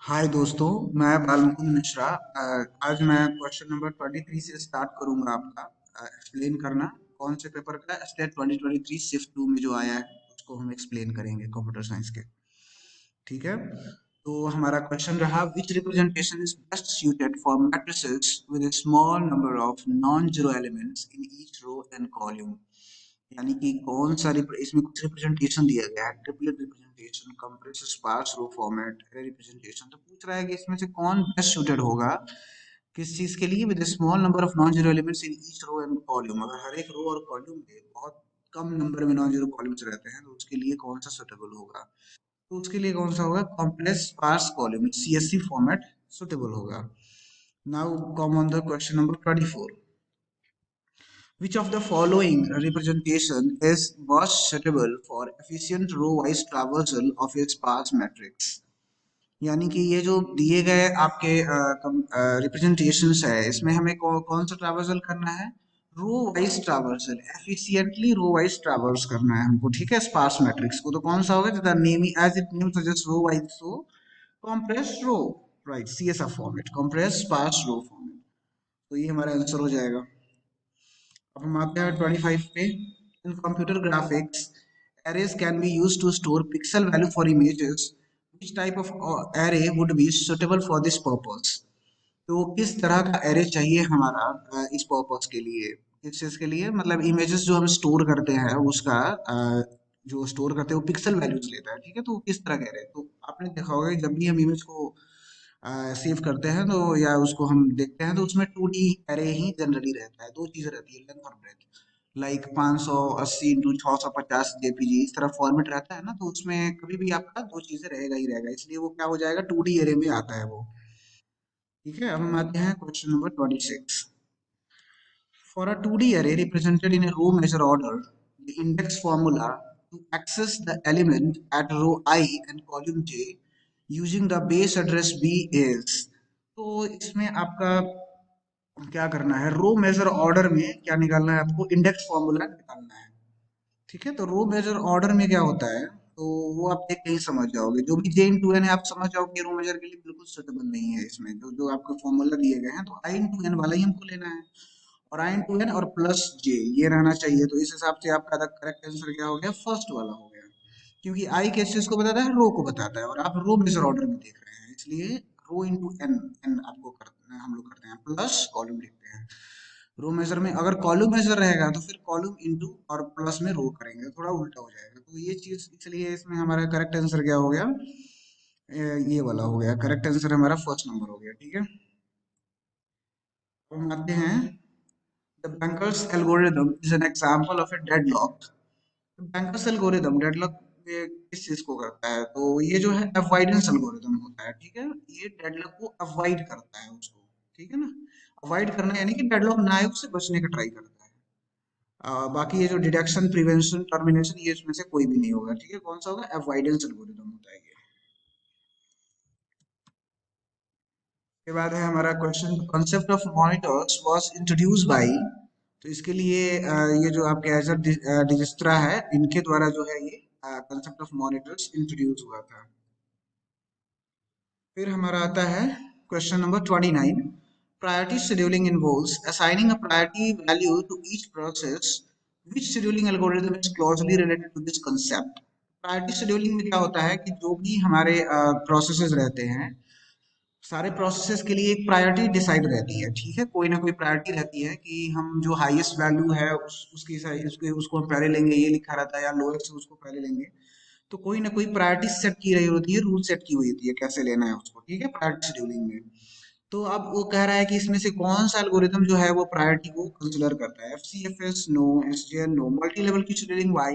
हाय दोस्तों, मैं बालमुकुंद मिश्रा। आज मैं क्वेश्चन नंबर 23 से स्टार्ट करूंगा आपका एक्सप्लेन करना। कौन से पेपर का? स्टेट 2023 शिफ्ट 2 में जो आया है उसको हम एक्सप्लेन करेंगे कंप्यूटर साइंस के। ठीक है। तो हमारा क्वेश्चन रहा, which representation is best suited for matrices with a small number of non-zero elements in each row and column। यानी कि कौन सा इसमें कुछ रिप्रेजेंटेशन दिया गया है, triplet representation, compress, sparse row format, array representation. तो पूछ रहा है कि इसमें से कौन बेस्ट सूटेड होगा किस चीज के लिए, with small number of non zero elements in each row and column. अगर हर एक रो और कॉलम में बहुत कम नंबर में नॉन जीरो कॉलम्स रहते हैं तो उसके लिए कौन सा सुटेबल होगा। तो उसके लिए कौन सा होगा, complex sparse column, CSC format suitable होगा। Now come on the question number 24। Which of the following representation is most suitable for efficient row-wise traversal of a sparse matrix? यानी कि ये जो दिए गए आपके रिप्रेजेंटेशंस है, इसमें हमें कौन सा ट्रावर्सल करना है, row wise traversal, efficiently row wise traverse करना है हमको। ठीक है, स्पार्स मैट्रिक्स को तो कौन सा होगा, the name as it name suggest row wise, so compressed row, right, CSF format, compressed sparse row format. तो ये हमारा आंसर हो जाएगा। अब हम आते हैं 25 पे। इन computer graphics, arrays can be used to store pixel value for images. Which type of array would be suitable for this purpose? तो किस तरह का एरे चाहिए हमारा इस पर्पस के लिए, किस चीज के लिए, मतलब इमेजेस जो हम स्टोर करते हैं उसका जो स्टोर करते हैं वो पिक्सल वैल्यूज लेता है। ठीक है, तो किस तरह का एरे, तो आपने देखा होगा कि जब भी हम इमेज को सेव करते हैं तो या उसको हम देखते हैं तो उसमें 2D एरे ही जनरली रहता है। दो चीजें रहती है, लेंथ और ब्रेथ। लाइक 580 इंटू 650 जेपीजी इस तरह फॉर्मेट रहता है ना, तो उसमें कभी भी आपका दो चीजें रहेगा ही रहेगा, इसलिए वो क्या हो जाएगा, 2D एरे में आता है वो। ठीक है, अब हम आते हैं question number 26। For a 2D array represented in a row measure order, the index formula to access the element at row I and column j using the base address b is। तो इसमें आपका क्या करना है, row major order में क्या निकालना है आपको, इंडेक्स फॉर्मूला निकालना है। ठीक है, तो रो मेजर ऑर्डर में क्या होता है, तो वो आप देख के ही समझ जाओगे। जो भी जे इंटू एन है आप समझ जाओगे रो मेजर के लिए बिल्कुल सुटेबल नहीं है। इसमें जो जो आपको फॉर्मूला दिए गए हैं तो आई इंटू एन वाला ही हमको लेना है, और आई इंटू एन और प्लस जे ये रहना चाहिए। तो इस हिसाब से आपका करेक्ट आंसर क्या हो गया, फर्स्ट वाला हो गया। क्योंकि आई किस चीज को बताता है, रो को बताता है, और आप रो मेजर ऑर्डर में देख रहे हैं, इसलिए रो इंटू एन, एन आपको करते हैं, हम लोग करते हैं प्लस कॉलम लिखते हैं। रो मेजर में अगर कॉलम मेजर रहेगा तो फिर कॉलम इंटू और प्लस में रो करेंगे, थोड़ा उल्टा हो जाएगा। तो ये चीज, इसलिए इसमें हमारा करेक्ट आंसर क्या हो गया, ये वाला हो गया। करेक्ट आंसर हमारा फर्स्ट नंबर हो गया। ठीक है, अब हम आते हैं, the bankers algorithm is an example of A deadlock. Bankers algorithm deadlock किस चीज को करता है, तो ये जो है अवॉइडेंस एल्गोरिदम होता है। ठीक है, ये डेडलॉक को अवॉइड करता है उसको। ठीक है ना, अवॉइड करना यानी कि डेडलॉक ना आए उससे बचने का ट्राई करता है। बाकी ये जो डिडक्शन, प्रिवेंशन, टर्मिनेशन, ये इसमें से कोई भी नहीं होगा। ठीक है, कौन सा होगा, अवॉइडेंस एल्गोरिदम होता है ये। के बाद है हमारा question, concept of monitors was introduce by. तो इसके लिए ये जो आपके एजर डिजिस्ट्रा है, इनके द्वारा जो है ये कॉन्सेप्ट ऑफ मॉनिटर्स इंट्रोड्यूस हुआ था। फिर हमारा आता है question number 29। Priority scheduling involves assigning a priority value to each process. Which scheduling algorithm is closely related to this concept. Priority scheduling में क्या होता है कि जो भी हमारे प्रोसेसेस रहते हैं, सारे प्रोसेसेस के लिए एक प्रायोरिटी डिसाइड रहती है। ठीक है, कोई ना कोई प्रायोरिटी रहती है कि हम जो हाईएस्ट वैल्यू है उसको हम पहले लेंगे, ये लिखा रहता है, या लोएस्ट उसको पहले लेंगे। तो कोई ना कोई प्रायोरिटी सेट की रही होती है, रूल सेट की हुई होती है कैसे लेना है उसको। ठीक है, प्रायोरिटी शेड्यूलिंग में। तो अब वो कह रहा है कि इसमें से कौन सा एल्गोरिथम जो है वो प्रायोरिटी को कंसिडर करता है। FCFS no, SJN no, multi level की शेड्यूलिंग वाई,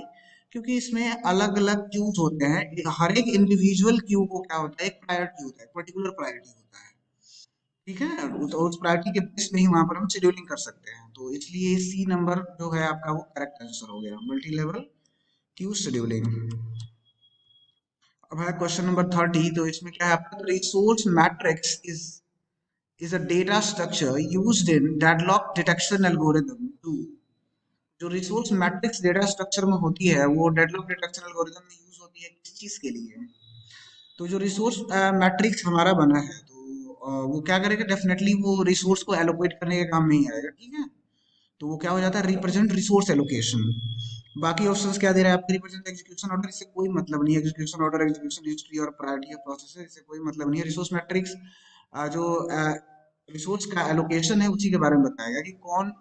क्योंकि इसमें अलग अलग क्यूज होते हैं, हर एक इंडिविजुअल क्यू को क्या होता है, एक प्रायोरिटी होता है, पर्टिकुलर प्रायोरिटी होता है। ठीक है, तो उस प्रायोरिटी के बेस में ही वहां पर हम शेड्यूलिंग कर सकते हैं। तो इसलिए सी नंबर जो है आपका वो करेक्ट आंसर हो गया, मल्टी लेवल क्यू शेड्यूलिंग। अब है क्वेश्चन नंबर 30। तो इसमें क्या है आपका, resource matrix is a data structure used in deadlock detection algorithm to। जो रिसोर्स मैट्रिक्स डेटा स्ट्रक्चर में होती है वो डेडलॉक डिटेक्शन एल्गोरिथम में यूज होती है किस चीज के लिए, तो जो रिसोर्स मैट्रिक्स हमारा बना है, तो वो क्या करेगा, डेफिनेटली वो रिसोर्स को एलोकेट करने के काम में ही आएगा, ठीक है। तो वो क्या हो जाता है, रिप्रेजेंट रिसोर्स एलोकेशन। बाकी ऑप्शंस क्या दे रहा है आपको, रिप्रेजेंट एग्जीक्यूशन ऑर्डर, इससे कोई मतलब नहीं है, एग्जीक्यूशन ऑर्डर, एग्जीक्यूशन हिस्ट्री और प्रायोरिटी ऑफ प्रोसेस, इससे कोई मतलब नहीं है। रिसोर्स मैट्रिक्स जो रिसोर्स का एलोकेशन है उसी के बारे में बताएगा कि कौन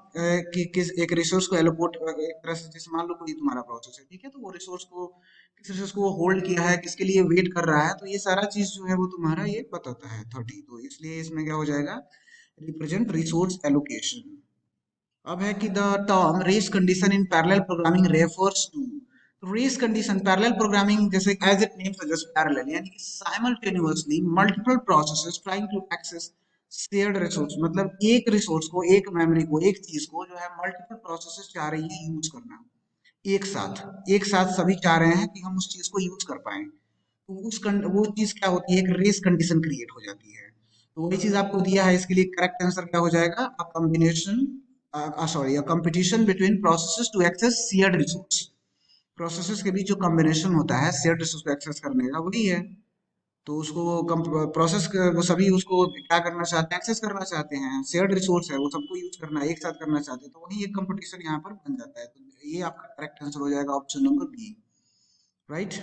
किस एक रिसोर्स को एलोकेट, एक तरह से जैसे मान लो कोई तुम्हारा प्रोसेस है, ठीक है, तो वो रिसोर्स को किस रिसोर्स को होल्ड किया है, किसके लिए वेट कर रहा है, तो ये सारा चीज जो है वो तुम्हारा ये बताता है 30। तो इसलिए इसमें क्या हो जाएगा, रिप्रेजेंट रिसोर्स एलोकेशन। अब है कि the term race condition in parallel programming refers to, race condition parallel programming, जैसे as it name suggest parallel, यानी कि simultaneously multiple processes trying to access shared resource, मतलब एक रिसोर्स को, एक मेमोरी को, एक चीज को जो है मल्टीपल प्रोसेसेस चाह रही है यूज करना, एक साथ सभी चाह रहे हैं कि हम उस चीज को यूज कर पाए, तो वो चीज क्या होती है, एक रेस कंडीशन क्रिएट हो जाती है। तो वही चीज आपको दिया है, इसके लिए करेक्ट आंसर क्या हो जाएगा, a combination, sorry, a competition between processes to access shared resource. Processes के बीच जो कॉम्बिनेशन होता है शेयर्ड रिसोर्स को एक्सेस करने का, वही है। तो उसको प्रोसेस वो सभी उसको क्या करना चाहते हैं, एक्सेस करना चाहते हैं, शेयर्ड रिसोर्स है वो सबको यूज करना है, एक साथ करना चाहते हैं, तो वही एक कंपटीशन यहाँ पर बन जाता है। तो ये आपका करेक्ट आंसर हो जाएगा ऑप्शन नंबर बी, राइट।